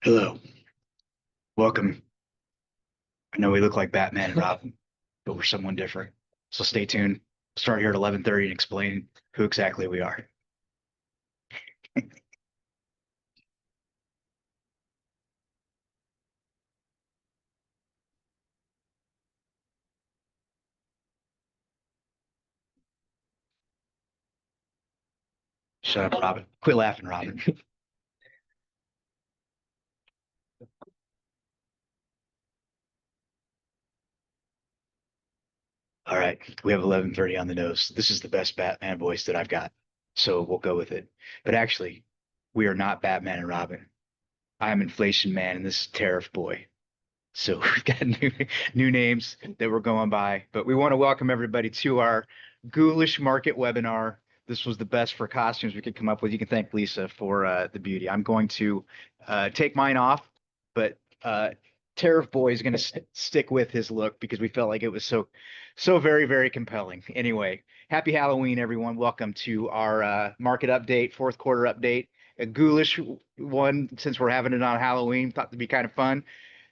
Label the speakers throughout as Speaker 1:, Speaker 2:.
Speaker 1: Hello, welcome. I know we look like Batman and Robin, but we're someone different. So stay tuned. Start here at 11:30 and explain who exactly we are. Shut up, Robin. Quit laughing, Robin. All right, we have 11:30 on the nose. This is the best Batman voice that I've got, so we'll go with it. But actually, we are not Batman and Robin. I am Inflation Man, and this is Tariff Boy. So we've got new names that we're going by, but we want to welcome everybody to our Ghoulish Market webinar. This was the best for costumes we could come up with. You can thank Lisa for the beauty. I'm going to take mine off, but Tariff Boy is going to stick with his look because we felt like it was so very, very compelling. Anyway, happy Halloween, everyone. Welcome to our market update, fourth quarter update. A ghoulish one since we're having it on Halloween. Thought to be kind of fun.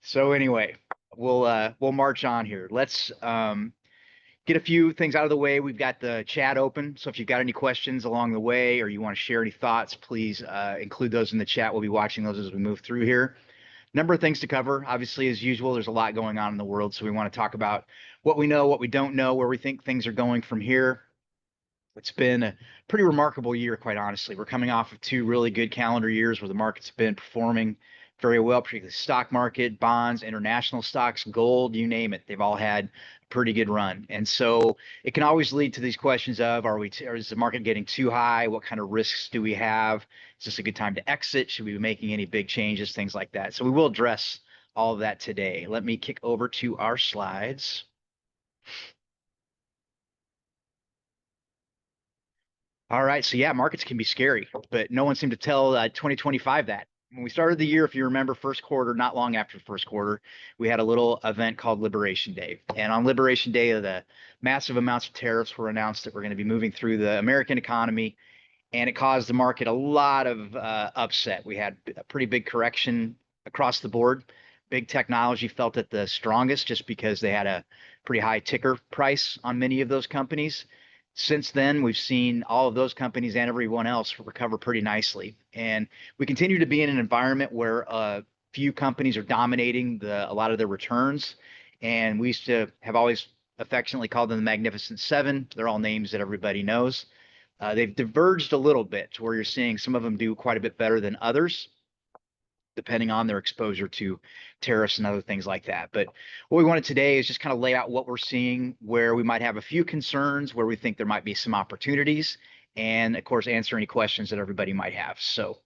Speaker 1: So anyway, we'll march on here. Let's get a few things out of the way. We've got the chat open, so if you've got any questions along the way or you want to share any thoughts, please include those in the chat. We'll be watching those as we move through here. Number of things to cover. Obviously, as usual, there's a lot going on in the world, so we want to talk about what we know, what we don't know, where we think things are going from here. It's been a pretty remarkable year, quite honestly. We're coming off of two really good calendar years where the market's been performing very well, particularly the stock market, bonds, international stocks, gold, you name it. They've all had a pretty good run. And so it can always lead to these questions of, or is the market getting too high? What kind of risks do we have? Is this a good time to exit? Should we be making any big changes? Things like that. So we will address all of that today. Let me kick over to our slides. All right. So yeah, markets can be scary, but no one seemed to tell 2025 that. When we started the year, if you remember, first quarter, not long after the first quarter, we had a little event called Liberation Day. And on Liberation Day, the massive amounts of tariffs were announced that were going to be moving through the American economy, and it caused the market a lot of upset. We had a pretty big correction across the board. Big technology felt it the strongest just because they had a pretty high ticker price on many of those companies. Since then, we've seen all of those companies and everyone else recover pretty nicely. And we continue to be in an environment where a few companies are dominating a lot of their returns. And we used to have always affectionately called them the Magnificent Seven. They're all names that everybody knows. They've diverged a little bit to where you're seeing some of them do quite a bit better than others, depending on their exposure to tariffs and other things like that. But what we wanted today is just kind of lay out what we're seeing, where we might have a few concerns, where we think there might be some opportunities, and of course, answer any questions that everybody might have. So,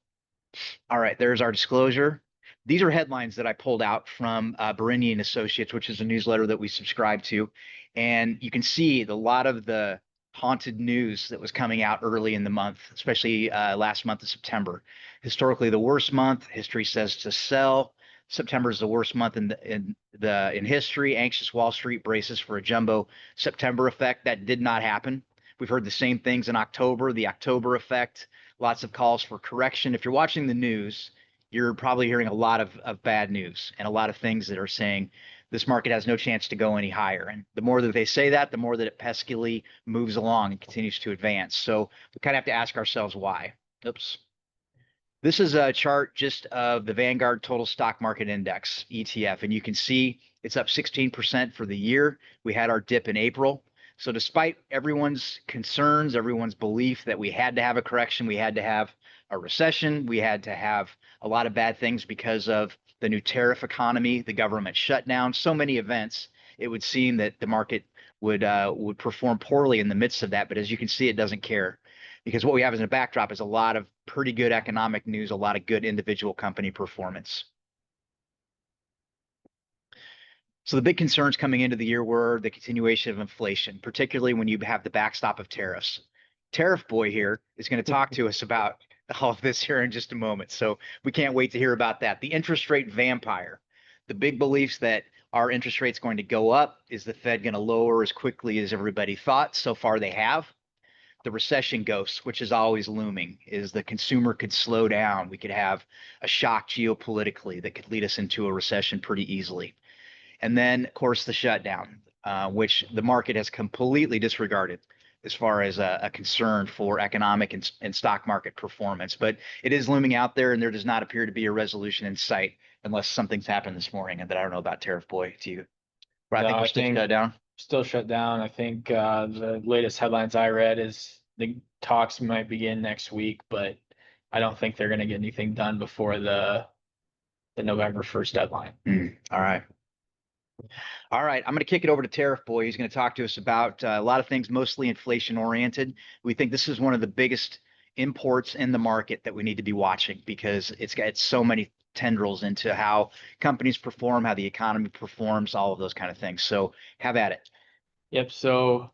Speaker 1: all right, there's our disclosure. These are headlines that I pulled out from Berinian Associates, which is a newsletter that we subscribe to. And you can see a lot of the haunted news that was coming out early in the month, especially last month of September. Historically, the worst month. History says to sell. September is the worst month in history. Anxious Wall Street braces for a jumbo September effect. That did not happen. We've heard the same things in October. The October effect. Lots of calls for correction. If you're watching the news, you're probably hearing a lot of bad news and a lot of things that are saying this market has no chance to go any higher. And the more that they say that, the more that it peskily moves along and continues to advance. So we kind of have to ask ourselves why. Oops. This is a chart just of the Vanguard Total Stock Market Index, ETF, and you can see it's up 16% for the year. We had our dip in April. So despite everyone's concerns, everyone's belief that we had to have a correction, we had to have a recession, we had to have a lot of bad things because of the new tariff economy, the government shutdown, so many events, it would seem that the market would perform poorly in the midst of that. But as you can see, it doesn't care, because what we have as a backdrop is a lot of pretty good economic news, a lot of good individual company performance. So the big concerns coming into the year were the continuation of inflation, particularly when you have the backstop of tariffs. Tariff Boy here is going to talk to us about all of this here in just a moment. So we can't wait to hear about that. The interest rate vampire, the big beliefs that our interest rate's going to go up. Is the Fed going to lower as quickly as everybody thought? So far they have. the recession ghost, which is always looming, is the consumer could slow down. We could have a shock geopolitically that could lead us into a recession pretty easily. And then, of course, the shutdown, which the market has completely disregarded as far as a concern for economic and stock market performance. But it is looming out there, and there does not appear to be a resolution in sight unless something's happened this morning and that I don't know about, Tariff Boy. To you, but I think
Speaker 2: No,
Speaker 1: we're
Speaker 2: I
Speaker 1: still
Speaker 2: think
Speaker 1: shut down.
Speaker 2: still shut down. I think the latest headlines I read is the talks might begin next week, but I don't think they're going to get anything done before the November 1st deadline.
Speaker 1: All right. All right, I'm going to kick it over to Tariff Boy. He's going to talk to us about a lot of things, mostly inflation oriented. We think this is one of the biggest imports in the market that we need to be watching because it's got so many tendrils into how companies perform, how the economy performs, all of those kind of things. So have at it.
Speaker 2: Yep. So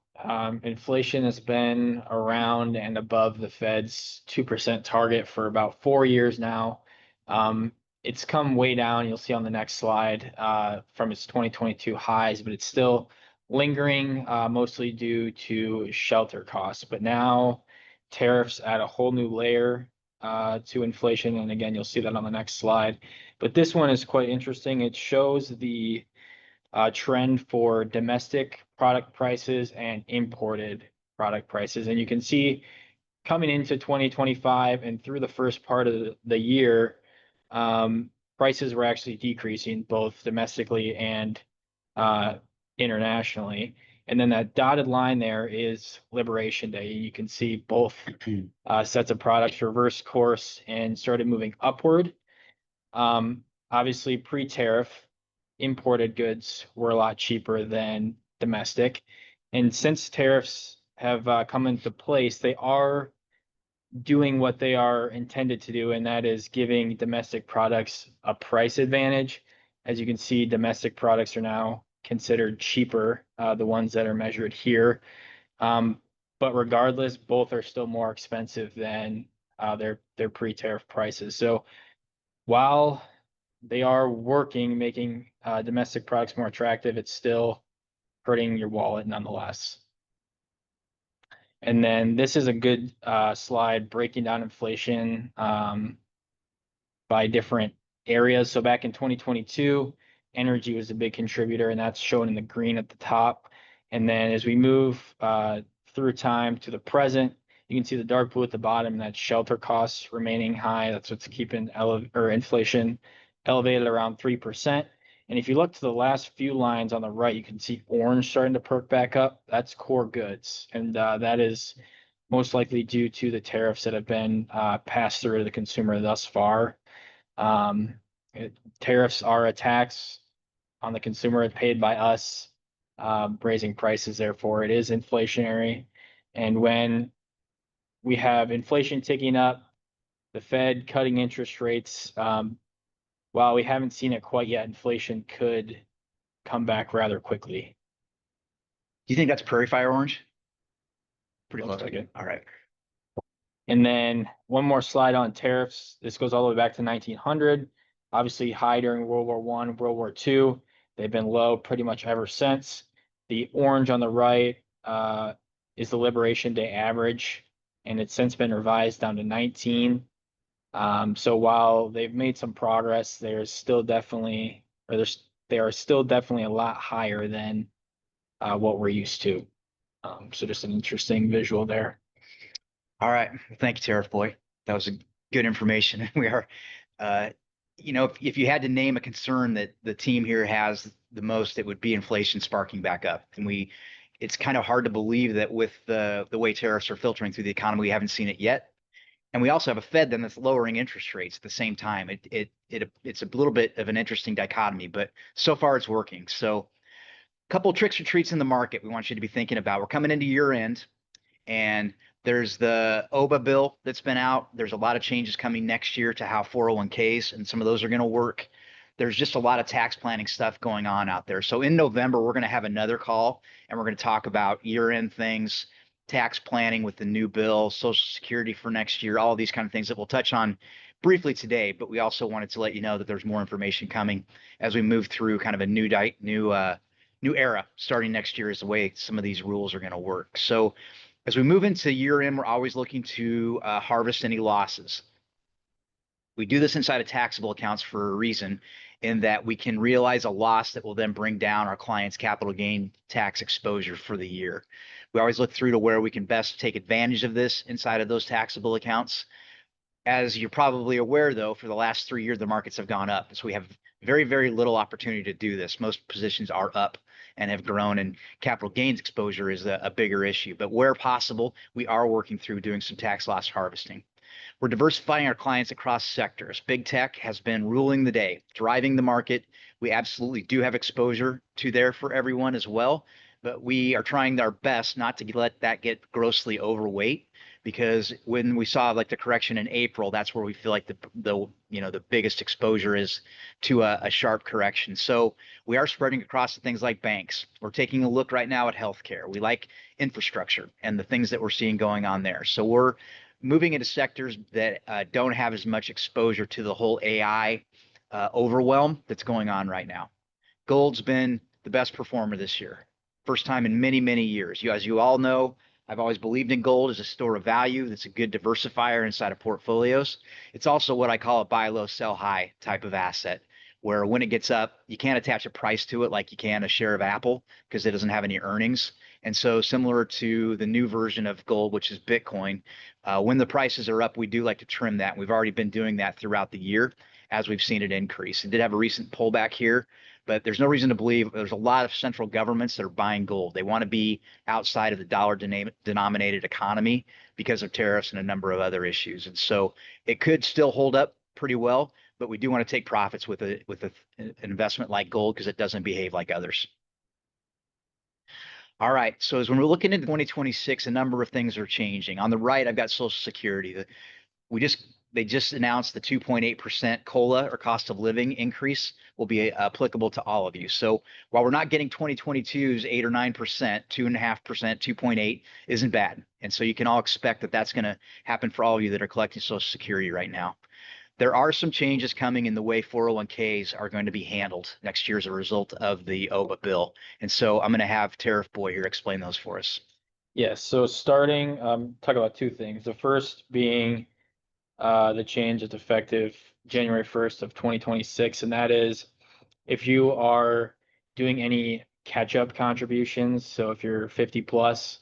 Speaker 2: inflation has been around and above the Fed's 2% target for about 4 years now. It's come way down. You'll see on the next slide from its 2022 highs, but it's still lingering, mostly due to shelter costs. But now tariffs add a whole new layer to inflation. And again, you'll see that on the next slide. But this one is quite interesting. It shows the trend for domestic product prices and imported product prices. And you can see coming into 2025 and through the first part of the year, prices were actually decreasing both domestically and internationally. And then that dotted line there is Liberation Day. You can see both sets of products reverse course and started moving upward. Obviously, pre-tariff, imported goods were a lot cheaper than domestic. And since tariffs have come into place, they are doing what they are intended to do, and that is giving domestic products a price advantage. As you can see, domestic products are now considered cheaper, the ones that are measured here. But regardless, both are still more expensive than their pre-tariff prices. So while they are working, making domestic products more attractive, it's still hurting your wallet nonetheless. And then this is a good slide breaking down inflation by different areas. So back in 2022, energy was a big contributor, and that's shown in the green at the top. And then as we move through time to the present, you can see the dark blue at the bottom, and that's shelter costs remaining high. That's what's keeping inflation elevated around 3%. And if you look to the last few lines on the right, you can see orange starting to perk back up. That's core goods. And that is most likely due to the tariffs that have been passed through to the consumer thus far. Tariffs are a tax on the consumer paid by us, raising prices. Therefore, it is inflationary. And when we have inflation ticking up, the Fed cutting interest rates, while we haven't seen it quite yet, inflation could come back rather quickly.
Speaker 1: Do you think that's Prairie Fire orange?
Speaker 2: Pretty close. Like it.
Speaker 1: All right.
Speaker 2: And then one more slide on tariffs. This goes all the way back to 1900. Obviously high during World War I, World War II. They've been low pretty much ever since. The orange on the right is the Liberation Day average, and it's since been revised down to 19. So while they've made some progress, they are still definitely a lot higher than what we're used to. So just an interesting visual there.
Speaker 1: All right. Thank you, Tariff Boy. That was good information. We are, if you had to name a concern that the team here has the most, it would be inflation sparking back up. And it's kind of hard to believe that with the way tariffs are filtering through the economy, we haven't seen it yet. And we also have a Fed then that's lowering interest rates at the same time. It's a little bit of an interesting dichotomy, but so far it's working. So a couple of tricks or treats in the market we want you to be thinking about. We're coming into year end, and there's the OBA bill that's been out. There's a lot of changes coming next year to how 401ks and some of those are going to work. There's just a lot of tax planning stuff going on out there. So in November, we're going to have another call, and we're going to talk about year-end things, tax planning with the new bill, Social Security for next year, all of these kind of things that we'll touch on briefly today. But we also wanted to let you know that there's more information coming as we move through kind of a new era starting next year is the way some of these rules are going to work. So As we move into year end, we're always looking to harvest any losses. We do this inside of taxable accounts for a reason, in that we can realize a loss that will then bring down our client's capital gain tax exposure for the year. We always look through to where we can best take advantage of this inside of those taxable accounts. As you're probably aware, though, for the last 3 years, the markets have gone up. So we have very, very little opportunity to do this. Most positions are up and have grown, and capital gains exposure is a bigger issue. But where possible, we are working through doing some tax loss harvesting. We're diversifying our clients across sectors. Big tech has been ruling the day, driving the market. We absolutely do have exposure to there for everyone as well, but we are trying our best not to let that get grossly overweight, because when we saw like the correction in April, that's where we feel like the biggest exposure is to a sharp correction. So we are spreading across to things like banks. We're taking a look right now at healthcare. We like infrastructure and the things that we're seeing going on there. So we're moving into sectors that don't have as much exposure to the whole AI overwhelm that's going on right now. Gold's been the best performer this year. First time in many, many years. As you all know, I've always believed in gold as a store of value. That's a good diversifier inside of portfolios. It's also what I call a buy low, sell high type of asset, where when it gets up, you can't attach a price to it like you can a share of Apple because it doesn't have any earnings. And so similar to the new version of gold, which is Bitcoin, when the prices are up, we do like to trim that. We've already been doing that throughout the year as we've seen it increase. It did have a recent pullback here, but there's no reason to believe. There's a lot of central governments that are buying gold. They want to be outside of the dollar denominated economy because of tariffs and a number of other issues. And so it could still hold up pretty well, but we do want to take profits with an investment like gold because it doesn't behave like others. All right. So as when we're looking into 2026, a number of things are changing. On the right, I've got Social Security. They just announced the 2.8% COLA, or cost of living increase, will be applicable to all of you. So while we're not getting 2022's 8 or 9%, 2.5%, 2.8 isn't bad. And so you can all expect that that's going to happen for all of you that are collecting Social Security right now. There are some changes coming in the way 401ks are going to be handled next year as a result of the OBA bill. And so I'm going to have Tariiff Boy here explain those for us.
Speaker 2: Yes, so starting, talk about two things. The first being the change that's effective January 1st of 2026, and that is if you are doing any catch-up contributions, so if you're 50 plus,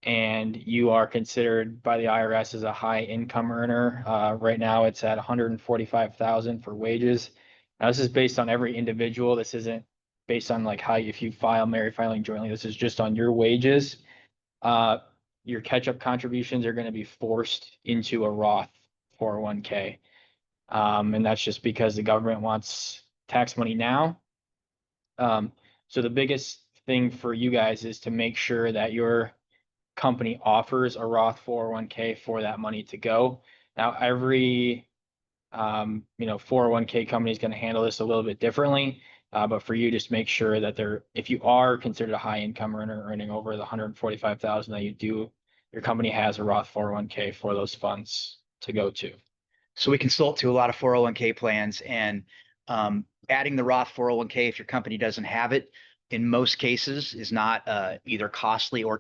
Speaker 2: and you are considered by the IRS as a high income earner, right now it's at 145,000 for wages. Now this is based on every individual. This isn't based on like how if you file married filing jointly. This is just on your wages. Your catch-up contributions are going to be forced into a Roth 401k. And that's just because the government wants tax money now. So the biggest thing for you guys is to make sure that your company offers a Roth 401k for that money to go. Now, every 401k company is going to handle this a little bit differently. But for you, just make sure that if you are considered a high income earner earning over the 145,000 that you do, your company has a Roth 401k for those funds to go to.
Speaker 1: So we consult to a lot of 401k plans, and adding the Roth 401k if your company doesn't have it, in most cases, is not either costly or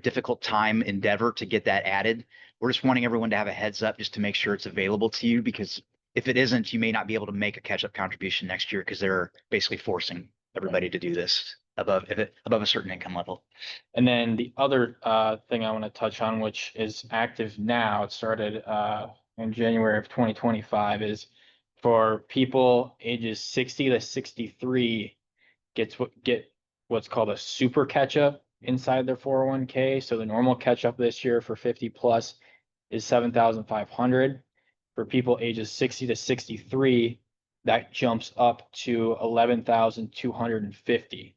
Speaker 1: difficult time endeavor to get that added. We're just wanting everyone to have a heads up just to make sure it's available to you, because if it isn't, you may not be able to make a catch-up contribution next year because they're basically forcing everybody to do this above a certain income level.
Speaker 2: And then the other thing I want to touch on, which is active now, it started in January of 2025, is for people ages 60 to 63 get what's called a super catch-up inside their 401k. So the normal catch-up this year for 50 plus is 7,500. For people ages 60 to 63, that jumps up to 11,250.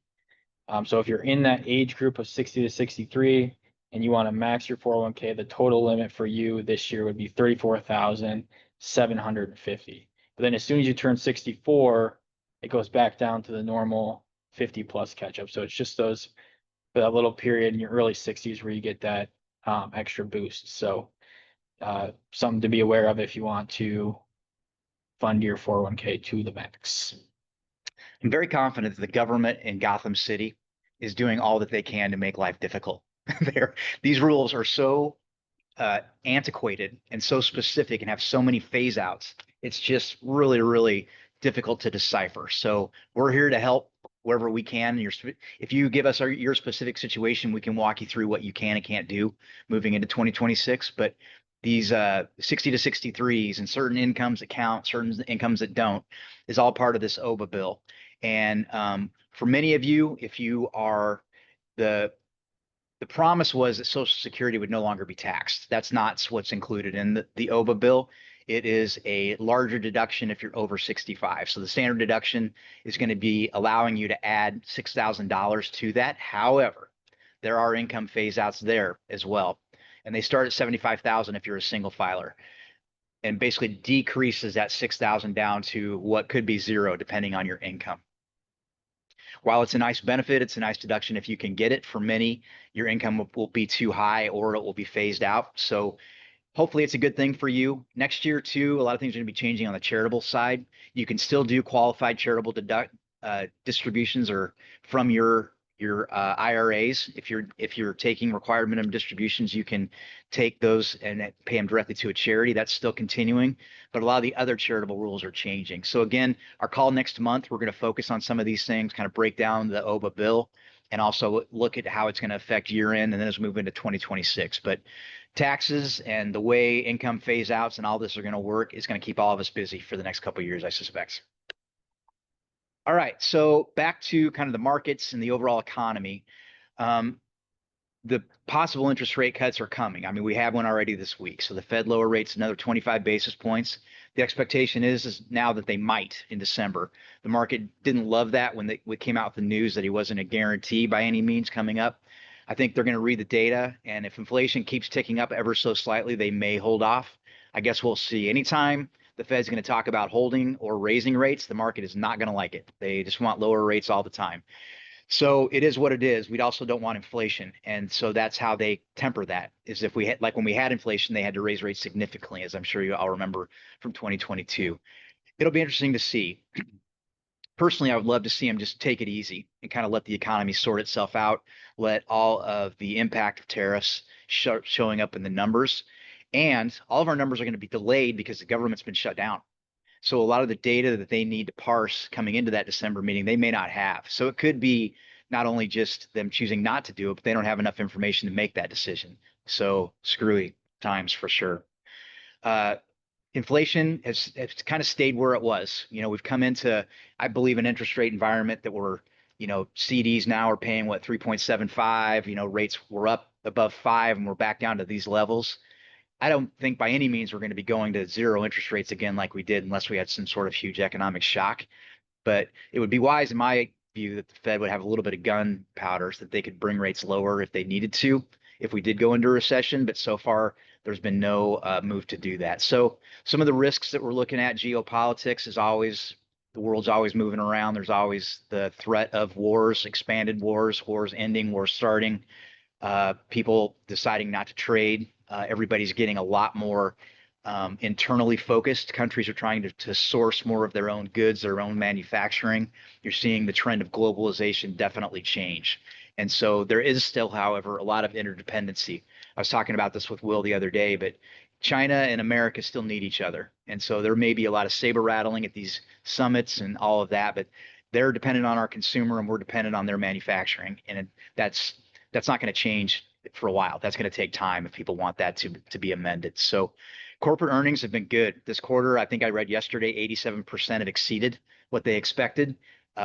Speaker 2: So if you're in that age group of 60 to 63 and you want to max your 401k, the total limit for you this year would be 34,750. But then as soon as you turn 64, it goes back down to the normal 50 plus catch up. So it's just that little period in your early 60s where you get that extra boost. So something to be aware of if you want to fund your 401k to the max.
Speaker 1: I'm very confident that the government in Gotham City is doing all that they can to make life difficult. These rules are so antiquated and so specific and have so many phase outs. It's just really, really difficult to decipher. So we're here to help wherever we can. If you give us your specific situation, we can walk you through what you can and can't do moving into 2026. But these 60 to 63s and certain incomes that count, certain incomes that don't, is all part of this OBA bill. And for many of you, if you are the the promise was that Social Security would no longer be taxed. That's not what's included in the OBA bill. It is a larger deduction if you're over 65. So the standard deduction is going to be allowing you to add $6,000 to that. However, there are income phase outs there as well. And they start at 75,000 if you're a single filer, and basically decreases that 6,000 down to what could be zero depending on your income. While it's a nice benefit, it's a nice deduction if you can get it. For many, your income will be too high or it will be phased out. So hopefully it's a good thing for you. Next year, too, a lot of things are going to be changing on the charitable side. You can still do qualified charitable distributions or from your IRAs. If you're taking required minimum distributions, you can take those and pay them directly to a charity. That's still continuing, but a lot of the other charitable rules are changing. So again, our call next month, we're going to focus on some of these things, kind of break down the OBA bill, and also look at how it's going to affect year end, and then as we move into 2026. But taxes and the way income phase outs and all this are going to work is going to keep all of us busy for the next couple of years, I suspect. All right, so back to kind of the markets and the overall economy. The possible interest rate cuts are coming. I mean, we have one already this week. So the Fed lower rates another 25 basis points. The expectation is now that they might in December. The market didn't love that when we came out with the news that he wasn't a guarantee by any means coming up. I think they're going to read the data, and if inflation keeps ticking up ever so slightly, they may hold off. I guess we'll see. Anytime the Fed's going to talk about holding or raising rates, the market is not going to like it. They just want lower rates all the time. So it is what it is. We also don't want inflation. And so that's how they temper that, is if we had, like when we had inflation, they had to raise rates significantly, as I'm sure you all remember from 2022. It'll be interesting to see. Personally, I would love to see them just take it easy and kind of let the economy sort itself out, let all of the impact of tariffs showing up in the numbers. And all of our numbers are going to be delayed because the government's been shut down. So a lot of the data that they need to parse coming into that December meeting, they may not have. So it could be not only just them choosing not to do it, but they don't have enough information to make that decision. So screwy times for sure. Inflation has kind of stayed where it was. We've come into, I believe, an interest rate environment that we're, CDs now are paying what, 3.75, rates were up above 5 and we're back down to these levels. I don't think by any means we're going to be going to zero interest rates again like we did unless we had some sort of huge economic shock. But it would be wise, in my view, that the Fed would have a little bit of gunpowder so that they could bring rates lower if they needed to, if we did go into a recession. But so far, there's been no move to do that. So some of the risks that we're looking at, geopolitics is always, the world's always moving around. There's always the threat of wars, expanded wars, wars ending, wars starting, people deciding not to trade. Everybody's getting a lot more internally focused. Countries are trying to source more of their own goods, their own manufacturing. You're seeing the trend of globalization definitely change. And so there is still, however, a lot of interdependency. I was talking about this with Will the other day, but China and America still need each other. And so there may be a lot of saber rattling at these summits and all of that, but they're dependent on our consumer and we're dependent on their manufacturing. And that's not going to change for a while. That's going to take time if people want that to be amended. So corporate earnings have been good this quarter. I think I read yesterday 87% have exceeded what they expected.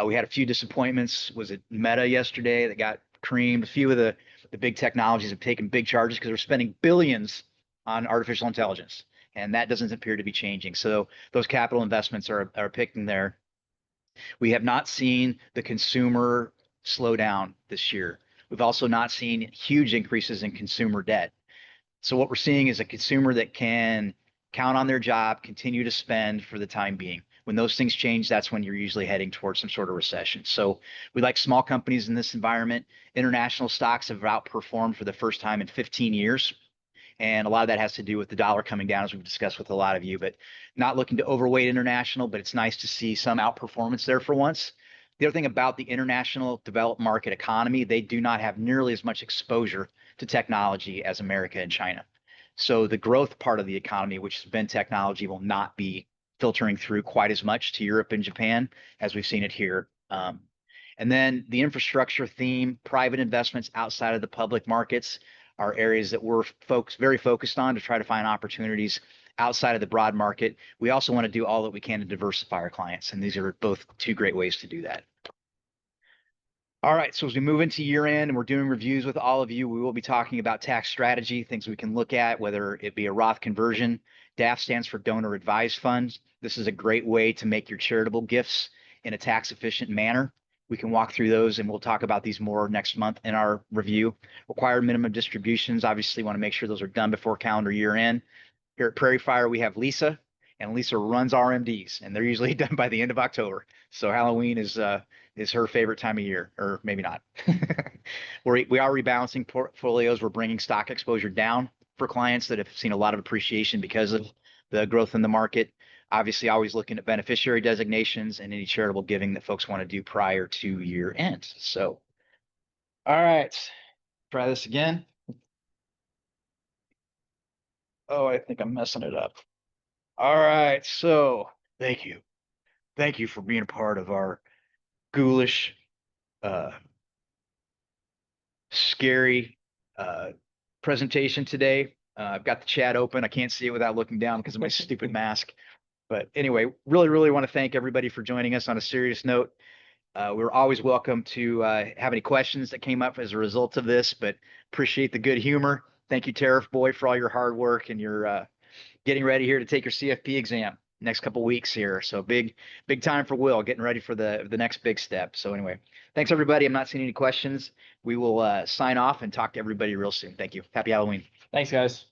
Speaker 1: We had a few disappointments. Was it Meta yesterday that got creamed? A few of the big technologies have taken big charges because they're spending billions on artificial intelligence, and that doesn't appear to be changing. So those capital investments are picking there. We have not seen the consumer slow down this year. We've also not seen huge increases in consumer debt. So what we're seeing is a consumer that can count on their job, continue to spend for the time being. When those things change, that's when you're usually heading towards some sort of recession. So we like small companies in this environment. International stocks have outperformed for the first time in 15 years. And a lot of that has to do with the dollar coming down, as we've discussed with a lot of you, but not looking to overweight international, but it's nice to see some outperformance there for once. The other thing about the international developed market economy, they do not have nearly as much exposure to technology as America and China. So the growth part of the economy, which has been technology, will not be filtering through quite as much to Europe and Japan as we've seen it here. And then the infrastructure theme, private investments outside of the public markets are areas that we're very focused on to try to find opportunities outside of the broad market. We also want to do all that we can to diversify our clients, and these are both two great ways to do that. All right, so as we move into year end and we're doing reviews with all of you, we will be talking about tax strategy, things we can look at, whether it be a Roth conversion. DAF stands for Donor Advised Funds. This is a great way to make your charitable gifts in a tax efficient manner. We can walk through those and we'll talk about these more next month in our review. Required minimum distributions, obviously want to make sure those are done before calendar year end. Here at Prairie Fire, we have Lisa, and Lisa runs RMDs, and they're usually done by the end of October. So Halloween is her favorite time of year, or maybe not. We are rebalancing portfolios. We're bringing stock exposure down for clients that have seen a lot of appreciation because of the growth in the market. Obviously, always looking at beneficiary designations and any charitable giving that folks want to do prior to year end. So, all right, try this again. Oh, I think I'm messing it up. All right, so thank you. Thank you for being a part of our ghoulish, uh, scary presentation today. I've got the chat open. I can't see it without looking down because of my stupid mask. But anyway, really, really want to thank everybody for joining us. On a serious note, we're always welcome to have any questions that came up as a result of this, but appreciate the good humor. Thank you, Tariiff Boy, for all your hard work and your getting ready here to take your CFP exam next couple weeks here. So big time for Will, getting ready for the next big step. So anyway, thanks everybody. I'm not seeing any questions. We will sign off and talk to everybody real soon. Thank you. Happy Halloween.
Speaker 2: Thanks, guys.